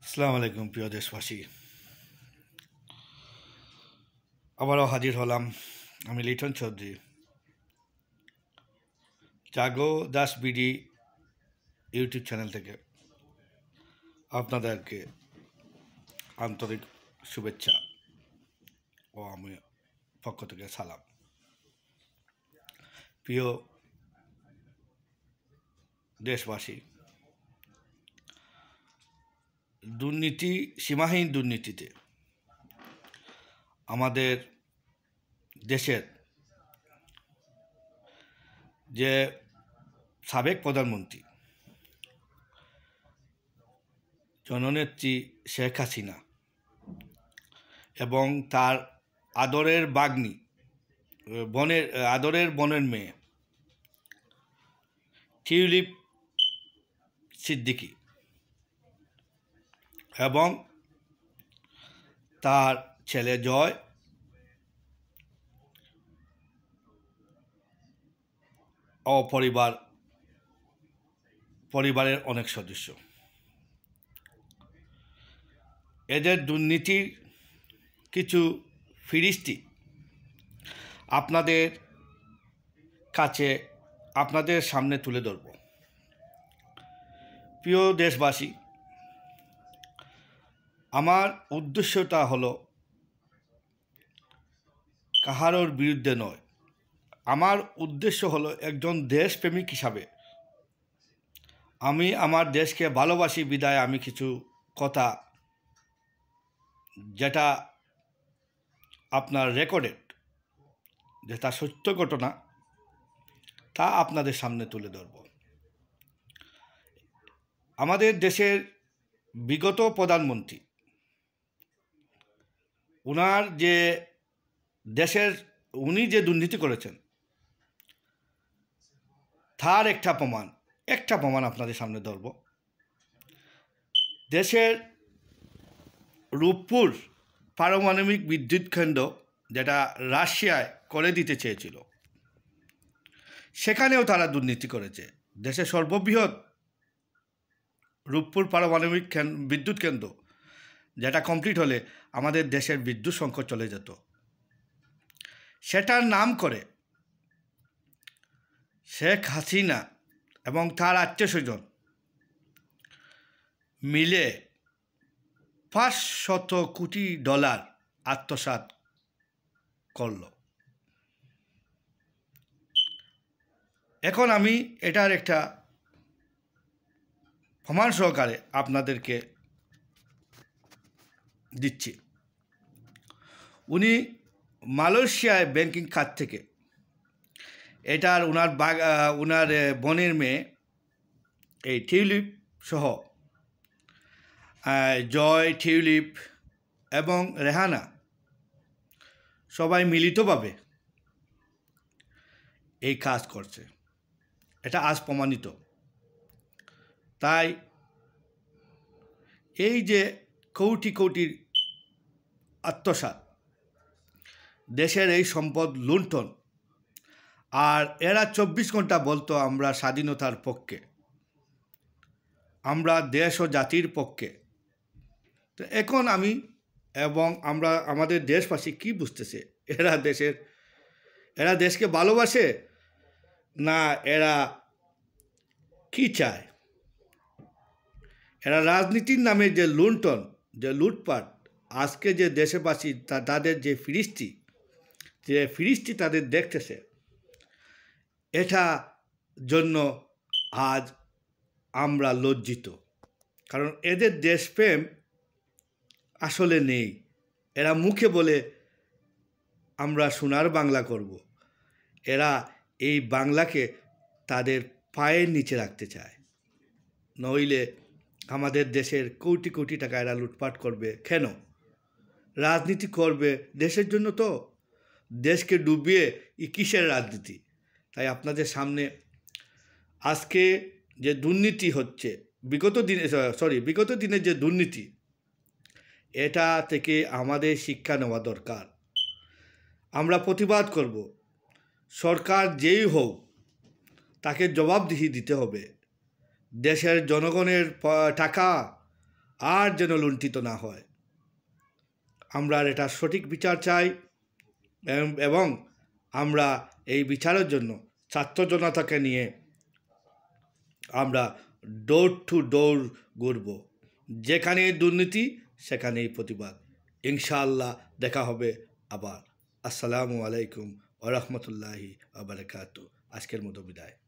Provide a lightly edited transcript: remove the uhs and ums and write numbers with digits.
আসসালামু আলাইকুম প্রিয় দেশবাসী, আবারও হাজির হলাম আমি লিটন চৌধুরী জাগো দাস বিডি ইউটিউব চ্যানেল থেকে আপনাদেরকে আন্তরিক শুভেচ্ছা ও আমি পক্ষ থেকে সালাম। প্রিয় দেশবাসী, দুর্নীতি, সীমাহীন দুর্নীতিতে আমাদের দেশের যে সাবেক প্রধানমন্ত্রী জননেত্রী শেখ হাসিনা এবং তার আদরের বাগ্নী বোনের মেয়ে টিউলিপ সিদ্দিকী এবং তার ছেলে জয় ও পরিবারের অনেক সদস্য, এদের দুর্নীতির কিছু ফিরিস্তি আপনাদের কাছে আপনাদের সামনে তুলে ধরব। প্রিয় দেশবাসী, আমার উদ্দেশ্যটা হলো কাহারোর বিরুদ্ধে নয়। আমার উদ্দেশ্য হলো একজন দেশপ্রেমিক হিসাবে আমি আমার দেশকে ভালোবাসি বিদায় আমি কিছু কথা যেটা আপনার রেকর্ডেড, যেটা সত্য ঘটনা, তা আপনাদের সামনে তুলে ধরব। আমাদের দেশের বিগত প্রধানমন্ত্রী উনি যে দুর্নীতি করেছেন তার একটা প্রমাণ আপনাদের সামনে ধরব। দেশের রূপপুর পারমাণবিক বিদ্যুৎ কেন্দ্র যেটা রাশিয়ায় করে দিতে চেয়েছিল, সেখানেও তারা দুর্নীতি করেছে। দেশের সর্ববৃহৎ রূপপুর পারমাণবিক বিদ্যুৎ কেন্দ্র যেটা কমপ্লিট হলে আমাদের দেশের বিদ্যুৎ সংকট চলে যেত, সেটার নাম করে শেখ হাসিনা এবং তার আত্মীয়স্বজন মিলে $500 কোটি আত্মসাৎ করল। এখন আমি এটার একটা প্রমাণ সহকারে আপনাদেরকে দিচ্ছি। উনি মালয়েশিয়ায় ব্যাংকিং খাত থেকে ওনার বোনের মেয়ে এই টিউলিপ সহ জয়, টিউলিপ এবং রেহানা সবাই মিলিতভাবে এই কাজ করছে, এটা আজ প্রমাণিত। তাই এই যে কোটি কোটির আত্মসাৎ, দেশের এই সম্পদ লুণ্ঠন, আর এরা 24 ঘন্টা বলতো আমরা স্বাধীনতার পক্ষে, আমরা দেশ ও জাতির পক্ষে। তো এখন আমি এবং আমাদের দেশবাসী কি বুঝতেছে, এরা দেশকে ভালোবাসে না এরা কি চায়? এরা রাজনীতির নামে যে লুণ্ঠন, যে লুটপাট, আজকে যে দেশবাসী তাদের যে ফিরিস্তি তাদের দেখতেছে, এটা জন্য আজ আমরা লজ্জিত। কারণ এদের দেশপ্রেম আসলে নেই। এরা মুখে বলে আমরা সোনার বাংলা করব, এরা এই বাংলাকে তাদের পায়ের নিচে রাখতে চায়। নইলে আমাদের দেশের কোটি কোটি টাকা এরা লুটপাট করবে কেন? রাজনীতি করবে দেশের জন্য, তো দেশকে ডুবিয়ে কিসের রাজনীতি? তাই আপনাদের সামনে আজকে যে দুর্নীতি হচ্ছে, বিগত দিনের যে দুর্নীতি, এটা থেকে আমাদের শিক্ষা নেওয়া দরকার। আমরা প্রতিবাদ করব। সরকার যেই হোক তাকে জবাবদিহি দিতে হবে। দেশের জনগণের টাকা আর যেন লুণ্ঠিত না হয়। আমরা এটা সঠিক বিচার চাই এবং আমরা এই বিচারের জন্য ছাত্র জনতাকে নিয়ে আমরা ডোর টু ডোর ঘুরব। যেখানেই দুর্নীতি সেখানেই প্রতিবাদ। ইনশাআল্লাহ দেখা হবে আবার। আসসালামু আলাইকুম ওয়া রাহমাতুল্লাহি ওয়া বারাকাতুহু। আজকের মতো বিদায়।